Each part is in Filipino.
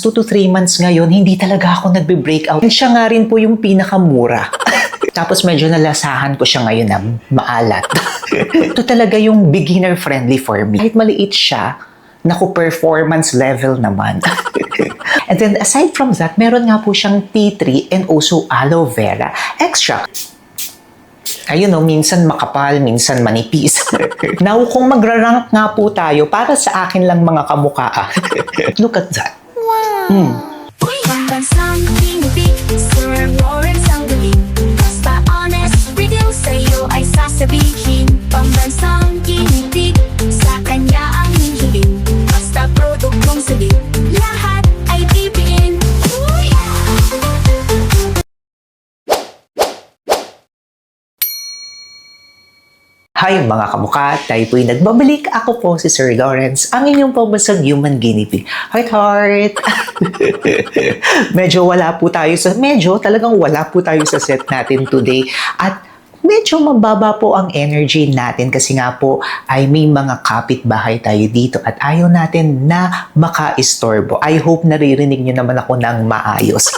2 to 3 months ngayon, hindi talaga ako nagbe-breakout. Siya nga rin po yung pinakamura. Tapos medyo nalasahan ko siya ngayon na maalat. Ito talaga yung beginner friendly for me. Kahit maliit siya, naku, performance level naman. And then aside from that, meron nga po siyang tea tree and also aloe vera extract. Ayun o, minsan makapal, minsan manipis. Now, kung magra-rank nga po tayo, para sa akin lang mga kamukha. Look at that. Pambansang tinubig, Sir Lawrence ang galing. Basta honest, real sa'yo ay sasabihin. Pambansang tinubig, sa kanya ang hihiling. Basta produktong sabi, lahat ay bibiin. Hi mga kamukha, tayo po'y nagbabalik. Ako po si Sir Lawrence, ang inyong pambansang human guinea pig. Heart! Talagang wala po tayo sa set natin today. At medyo mababa po ang energy natin kasi nga po ay may mga kapitbahay tayo dito at ayaw natin na maka-istorbo. I hope naririnig nyo naman ako ng maayos.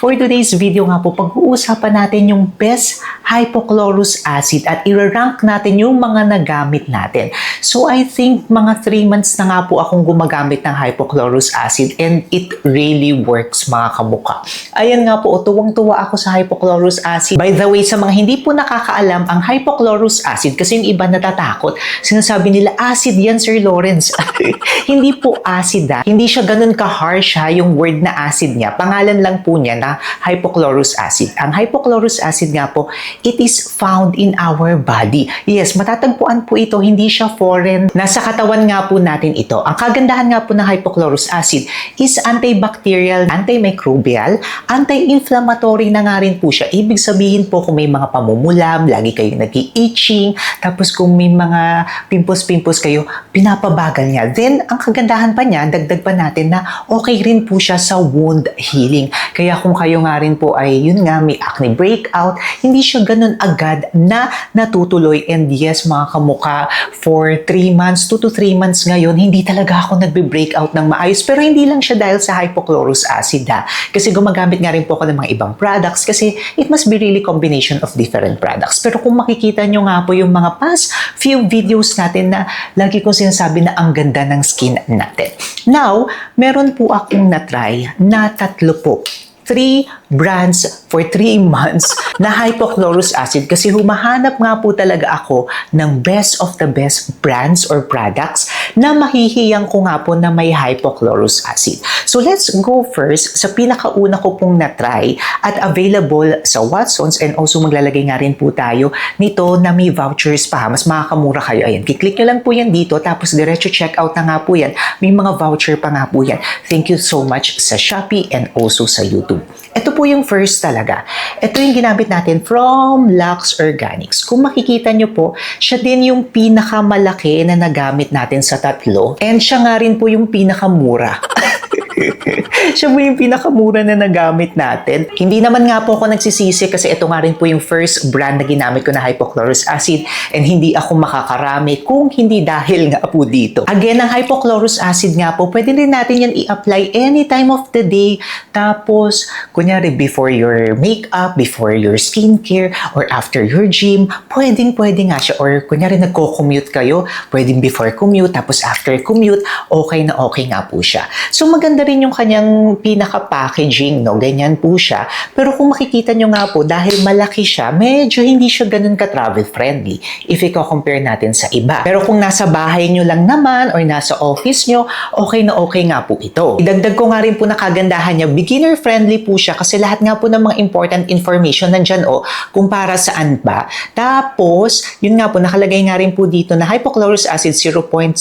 For today's video nga po, pag-uusapan natin yung best hypochlorous acid at i-rank natin yung mga nagamit natin. So I think mga 3 months na nga po akong gumagamit ng hypochlorous acid and it really works mga kamukha. Ayan nga po, tuwang-tuwa ako sa hypochlorous acid. By the way, sa mga hindi po nakakaalam, ang hypochlorous acid, kasi yung iba natatakot, sinasabi nila, acid yan, Sir Lawrence. Hindi po acid Hindi siya ganun ka-harsh yung word na acid niya. Pangalan lang po niya na hypochlorous acid. Ang hypochlorous acid nga po, it is found in our body. Yes, matatagpuan po ito, hindi siya foreign. Nasa katawan nga po natin ito. Ang kagandahan nga po ng hypochlorous acid is antibacterial, antimicrobial, anti-inflammatory na nga rin po siya. Ibig sabihin po kung may mga pamumulam, lagi kayong nag-i-itching, tapos kung may mga pimpos-pimpos kayo, pinapabagal niya. Then, ang kagandahan pa niya, dagdag pa natin na okay rin po siya sa wound healing. Kaya kung kayo nga rin po ay, yun nga, may acne breakout, hindi siya ganun agad na natutuloy. And yes, mga kamukha, for 3 months, 2 to 3 months ngayon, hindi talaga ako nagbe-breakout ng maayos. Pero hindi lang siya dahil sa hypochlorous acid Kasi gumagamit nga rin po ako ng mga ibang products kasi it must be really combination of different products. Pero kung makikita nyo nga po yung mga past few videos natin na lagi kong sinasabi na ang ganda ng skin natin. Now, meron po akong na-try na 3 po. 3 brands for 3 months na hypochlorous acid kasi humahanap nga po talaga ako ng best of the best brands or products na mahihiyang ko nga po na may hypochlorous acid. So let's go first sa pinakauna ko pong na-try at available sa Watsons and also maglalagay nga rin po tayo nito na may vouchers pa. Mas makakamura kayo. Ayan, kiklik nyo lang po yan dito tapos diretso check out na nga po yan. May mga voucher pa nga po yan. Thank you so much sa Shopee and also sa YouTube. Ito po yung first talaga. Ito yung ginamit natin from Lux Organics. Kung makikita nyo po, siya din yung pinakamalaki na nagamit natin sa 3. And siya nga rin po yung pinakamura. Siya po yung pinakamura na nagamit natin. Hindi naman nga po ako nagsisisi kasi ito nga rin po yung first brand na ginamit ko na hypochlorous acid and hindi ako makakarami kung hindi dahil nga po dito. Again, ang hypochlorous acid nga po, pwede rin natin yan i-apply any time of the day. Tapos, kunyari before your makeup, before your skincare, or after your gym, pwede nga siya. Or kunyari nagko-commute kayo, pwedeng before commute, tapos after commute, okay na okay nga po siya. So maganda rin yung kanyang pinaka-packaging, no? Ganyan po siya. Pero kung makikita nyo nga po, dahil malaki siya, medyo hindi siya ganun ka-travel friendly if i-compare natin sa iba. Pero kung nasa bahay nyo lang naman or nasa office nyo, okay na okay nga po ito. Idagdag ko nga rin po na kagandahan niya, beginner friendly po siya kasi lahat nga po ng mga important information nandyan kung para saan ba. Tapos, yun nga po, nakalagay nga rin po dito na hypochlorous acid 0.02%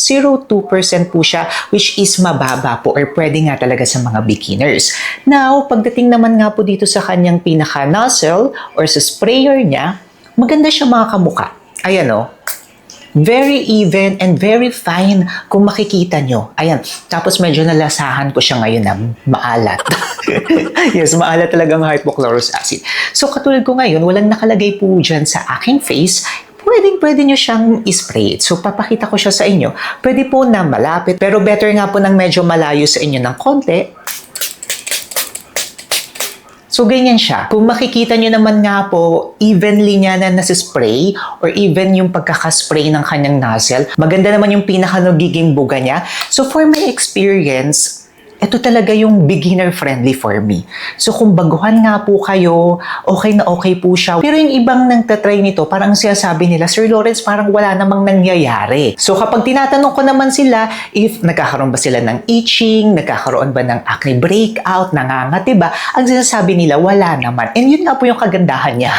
po siya, which is mababa po or pwede nga talaga sa mga beginners. Now, pagdating naman nga po dito sa kanyang pinaka-nozzle or sa sprayer niya, maganda siya mga kamukha. Ayan very even and very fine kung makikita nyo. Ayan. Tapos medyo nalasahan ko siya ngayon na maalat. Yes, maalat talaga ang hypochlorous acid. So katulad ko ngayon, walang nakalagay po dyan sa aking face. pwede nyo siyang ispray. So, papakita ko siya sa inyo. Pwede po na malapit, pero better nga po ng medyo malayo sa inyo ng konti. So, ganyan siya. Kung makikita nyo naman nga po, evenly niya na nasispray or even yung pagkakaspray ng kanyang nozzle, maganda naman yung pinaka-nagiging buga niya. So, for my experience, ito talaga yung beginner-friendly for me. So, kung baguhan nga po kayo, okay na okay po siya. Pero yung ibang nagtatry nito, parang sinasabi nila, Sir Lawrence, parang wala namang nangyayari. So, kapag tinatanong ko naman sila, if nagkakaroon ba sila ng itching, nagkakaroon ba ng acne breakout, nangangati ba, ang sinasabi nila, wala naman. And yun nga po yung kagandahan niya.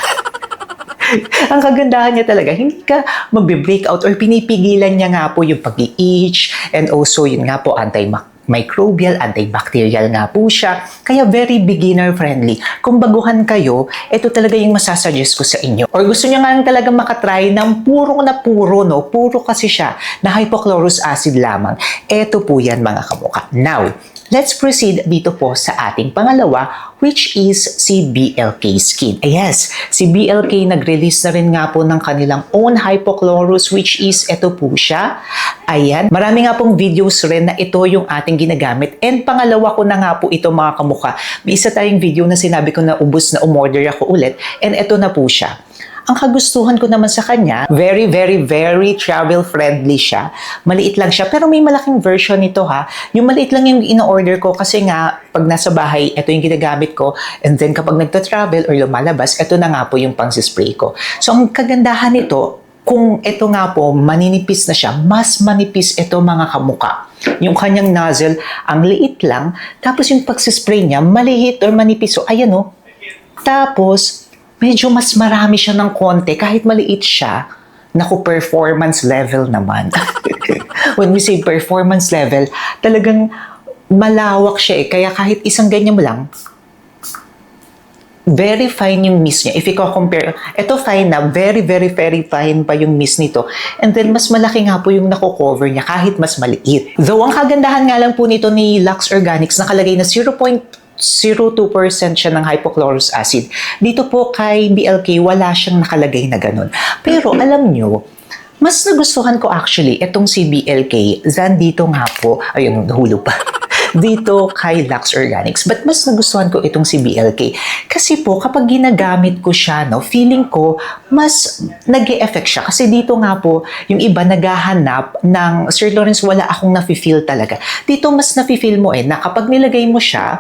Ang kagandahan niya talaga, hindi ka magbe-breakout or pinipigilan niya nga po yung pag-i-itch and also yun nga po antimicrobial, antibacterial nga po siya. Kaya very beginner-friendly. Kung baguhan kayo, ito talaga yung masasuggest ko sa inyo. Or gusto niyo nga talaga makatry ng puro na puro, no? Puro kasi siya na hypochlorous acid lamang. Ito po yan mga kamuka. Now, let's proceed dito po sa ating pangalawa, which is si BLK Skin. Yes, si BLK nag-release na rin nga po ng kanilang own hypochlorous, which is ito po siya. Ayan, marami nga pong videos rin na ito yung ating ginagamit. And pangalawa ko na nga po ito mga kamuka. May isa tayong video na sinabi ko na ubos na umorder ako ulit. And ito na po siya. Ang kagustuhan ko naman sa kanya, very, very, very travel-friendly siya. Maliit lang siya, pero may malaking version nito ha. Yung maliit lang yung ino-order ko kasi nga, pag nasa bahay, ito yung ginagamit ko. And then kapag nagta-travel or lumalabas, ito na nga po yung pang-spray ko. So, ang kagandahan nito, kung ito nga po, maninipis na siya, mas manipis ito mga kamuka. Yung kanyang nozzle, ang liit lang. Tapos yung pagsispray niya, maliit or manipis. So, ayan o. Tapos, medyo mas marami siya ng konti, kahit maliit siya, naku, performance level naman. When we say performance level, talagang malawak siya eh. Kaya kahit isang ganyan mo lang, very fine yung mist niya. If you compare, ito fine na, very, very, very fine pa yung mist nito. And then, mas malaki nga po yung nako-cover niya, kahit mas maliit. Though, ang kagandahan nga lang po nito ni Lux Organics, nakalagay na 0.02% siya ng hypochlorous acid. Dito po kay BLK, wala siyang nakalagay na ganun. Pero alam nyo, mas nagustuhan ko actually itong si BLK than dito nga po, ayun, nahulog pa. Dito kay Lux Organics. But mas nagustuhan ko itong si BLK. Kasi po, kapag ginagamit ko siya, no, feeling ko, mas nag-e-effect siya. Kasi dito nga po, yung iba naghahanap ng, Sir Lawrence, wala akong nafe-feel talaga. Dito mas nafe-feel mo na kapag nilagay mo siya,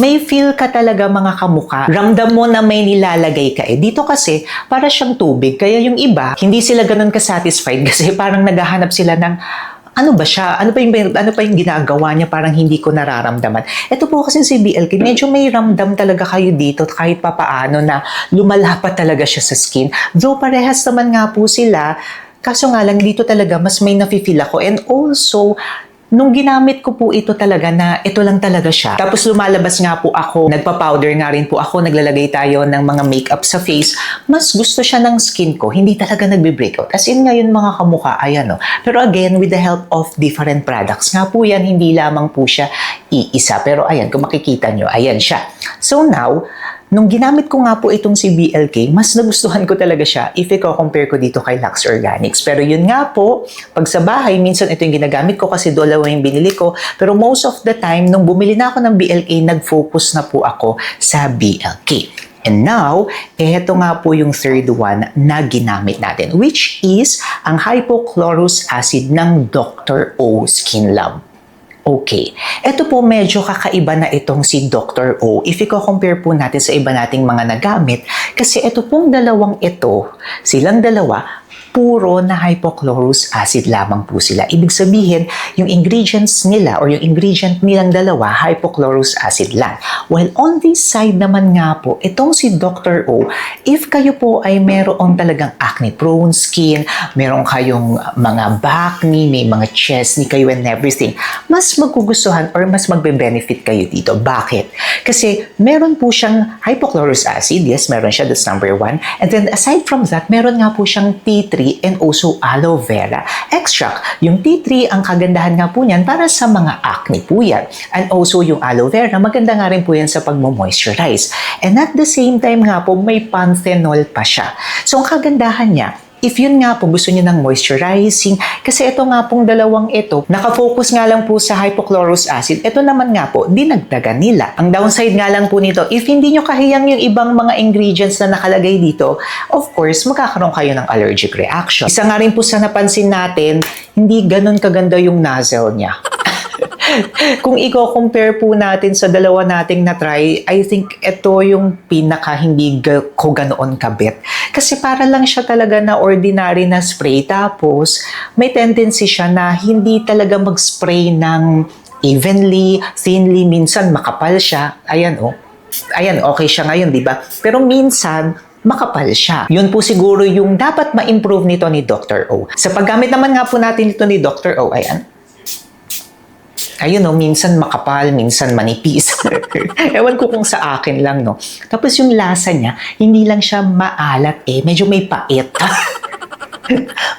may feel ka talaga mga kamuka. Ramdam mo na may nilalagay ka Dito kasi, para siyang tubig. Kaya yung iba, hindi sila ganun ka-satisfied kasi parang naghahanap sila ng ano ba siya? Ano pa yung ginagawa niya parang hindi ko nararamdaman? Ito po kasi si BLK, medyo may ramdam talaga kayo dito kahit papaano na lumalapat talaga siya sa skin. Though parehas naman nga po sila, kaso nga lang dito talaga mas may nafe-feel ako. And also, nung ginamit ko po ito talaga na ito lang talaga siya. Tapos lumalabas nga po ako, nagpa-powder nga rin po ako, naglalagay tayo ng mga makeup sa face. Mas gusto siya ng skin ko, hindi talaga nagbe-breakout. As in ngayon mga kamuka, ayan o. Pero again, with the help of different products, nga po yan, hindi lamang po siya iisa. Pero ayan, kung makikita nyo, ayan siya. So now, nung ginamit ko nga po itong si BLK, mas nagustuhan ko talaga siya if i-compare ko dito kay Lux Organics. Pero yun nga po, pag sa bahay, minsan ito yung ginagamit ko kasi dalawa yung binili ko. Pero most of the time, nung bumili na ako ng BLK, nag-focus na po ako sa BLK. And now, eto nga po yung third one na ginamit natin, which is ang hypochlorous acid ng Dr. O Skin Lab. Okay. Ito po medyo kakaiba na itong si Dr. O. If i-compare po natin sa iba nating mga nagamit, kasi ito pong dalawang ito, silang dalawa, puro na hypochlorous acid lamang po sila. Ibig sabihin, yung ingredients nila or yung ingredient nilang dalawa, hypochlorous acid lang. While on this side naman nga po, itong si Dr. O, if kayo po ay meron talagang acne-prone skin, meron kayong mga back knee, may mga chest knee kayo and everything, mas magugustuhan or mas magbe-benefit kayo dito. Bakit? Kasi meron po siyang hypochlorous acid. Yes, meron siya. That's number one. And then aside from that, meron nga po siyang tea tree tree and also aloe vera extract. Yung tea tree, ang kagandahan nga po niyan para sa mga acne po yan. And also yung aloe vera, maganda nga rin po yan sa pagmo-moisturize. And at the same time nga po, may panthenol pa siya. So ang kagandahan niya, if yun nga po gusto niyo ng moisturizing, kasi ito nga pong dalawang ito, nakafocus nga lang po sa hypochlorous acid, ito naman nga po, dinagdagan nila. Ang downside nga lang po nito, if hindi nyo kahiyang yung ibang mga ingredients na nakalagay dito, of course, magkakaroon kayo ng allergic reaction. Isa nga rin po sa napansin natin, hindi ganun kaganda yung nozzle niya. Kung i-compare po natin sa dalawa nating na-try, I think ito yung pinaka hindi ko ganoon kabit. Kasi para lang siya talaga na ordinary na spray. Tapos, may tendency siya na hindi talaga mag-spray ng evenly, thinly. Minsan makapal siya. Ayan, oh. Ayan, okay siya ngayon, di ba? Pero minsan, makapal siya. Yun po siguro yung dapat ma-improve nito ni Dr. O. Sa paggamit naman nga po natin ito ni Dr. O, ayan. Ayun, no, minsan makapal, minsan manipis. Ewan ko kung sa akin lang, no. Tapos yung lasa niya, hindi lang siya maalat medyo may pait.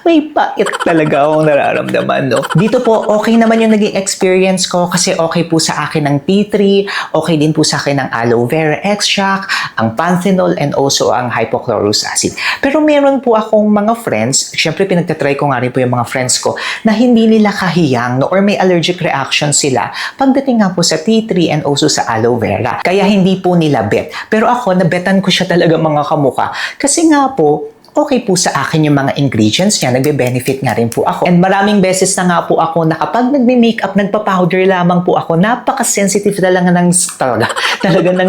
May pait talaga akong nararamdaman, no? Dito po, okay naman yung naging experience ko kasi okay po sa akin ng tea tree, okay din po sa akin ng aloe vera extract, ang panthenol, and also ang hypochlorous acid. Pero meron po akong mga friends, syempre pinagtatry ko nga rin po yung mga friends ko, na hindi nila kahiyang, no, or may allergic reaction sila pagdating nga po sa tea tree and also sa aloe vera. Kaya hindi po nila bet. Pero ako, nabetan ko siya talaga mga kamuka. Kasi nga po, okay po sa akin yung mga ingredients niya, nagbe-benefit nga rin po ako. And maraming beses na nga po ako na kapag nagme-makeup, nagpa-powder lamang po ako, napaka-sensitive talaga ng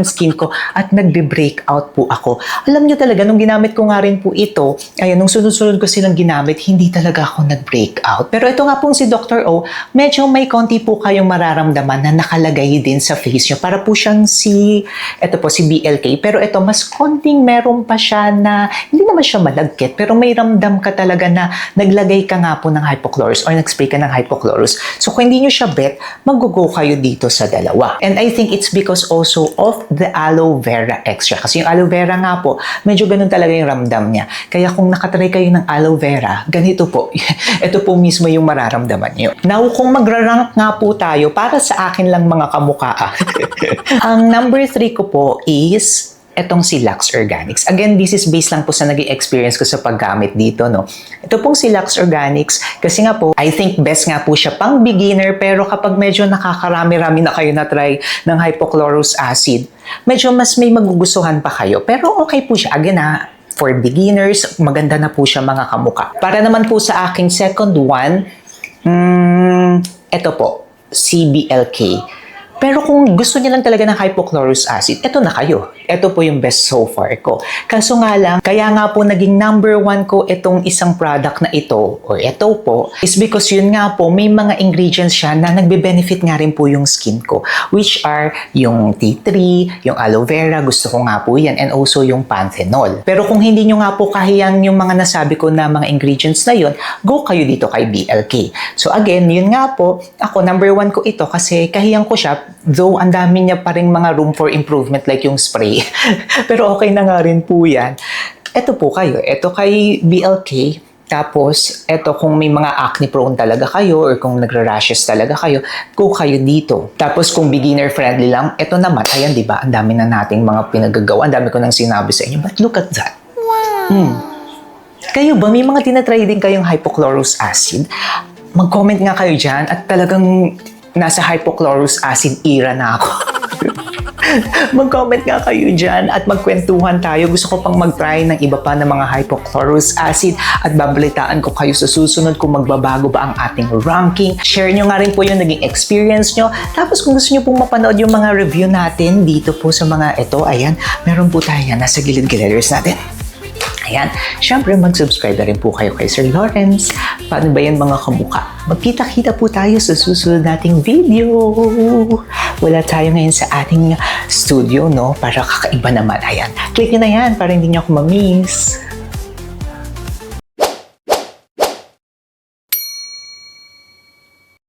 skin ko at nagbe-breakout po ako. Alam niyo talaga, nung ginamit ko nga rin po ito, ayun, nung sunod-sunod ko silang ginamit, hindi talaga ako nag-breakout. Pero ito nga pong si Dr. O, medyo may konti po kayong mararamdaman na nakalagay din sa face niyo. Para po siyang si BLK. Pero ito, mas konting meron pa siya na, hindi naman siya malagkit, pero may ramdam ka talaga na naglagay ka nga po ng hypochlorous or nag-spray ka ng hypochlorous. So kung hindi nyo siya bet, mag-go kayo dito sa dalawa. And I think it's because also of the aloe vera extra. Kasi yung aloe vera nga po, medyo ganun talaga yung ramdam niya. Kaya kung nakatry kayo ng aloe vera, ganito po. Ito po mismo yung mararamdaman nyo. Now, kung magra-rank nga po tayo, para sa akin lang mga kamuka. Ang number 3 ko po is etong si Lux Organics. Again, this is based lang po sa naging experience ko sa paggamit dito, no. Ito pong si Lux Organics, kasi nga po, I think best nga po siya pang beginner, pero kapag medyo nakakarami-rami na kayo na try ng hypochlorous acid, medyo mas may magugustuhan pa kayo. Pero okay po siya. Again for beginners, maganda na po siya mga kamuka. Para naman po sa aking second one, ito po, CBLK. Pero kung gusto niya lang talaga ng hypochlorous acid, ito na kayo. Ito po yung best so far ko. Kaso nga lang, kaya nga po naging number 1 ko itong isang product na ito, or ito po, is because yun nga po, may mga ingredients siya na nagbe-benefit nga rin po yung skin ko, which are yung tea tree, yung aloe vera, gusto ko nga po yan, and also yung panthenol. Pero kung hindi nyo nga po kahiyang yung mga nasabi ko na mga ingredients na yun, go kayo dito kay BLK. So again, yun nga po, ako number 1 ko ito kasi kahiyang ko siya, though ang dami niya pa rin mga room for improvement like yung spray. Pero okay na nga rin po yan. Ito po kayo. Ito kay BLK. Tapos, ito kung may mga acne prone talaga kayo or kung nagra-rashes talaga kayo, go kayo dito. Tapos kung beginner friendly lang, ito naman, ayan diba, ang dami na nating mga pinagagawa. Ang dami ko nang sinabi sa inyo. But look at that. Wow! Kayo ba, may mga tinatry din kayong hypochlorous acid? Mag-comment nga kayo dyan at talagang nasa hypochlorous acid era na ako. Mag-comment nga kayo dyan at magkwentuhan tayo. Gusto ko pang mag-try ng iba pa ng mga hypochlorous acid at babalitaan ko kayo sa susunod kung magbabago ba ang ating ranking. Share nyo nga rin po yung naging experience nyo. Tapos kung gusto nyo pong mapanood yung mga review natin dito po sa mga ito, ayan, meron po tayo yan nasa gilid-giliders natin. Ayan, syempre mag-subscribe na rin po kayo kay Sir Lawrence. Paano ba yan mga kamuka? Magkita-kita po tayo sa susunod nating video. Wala tayo ngayon sa ating studio, no? Para kakaiba naman. Ayan, click nyo na yan para hindi nyo ako ma-miss.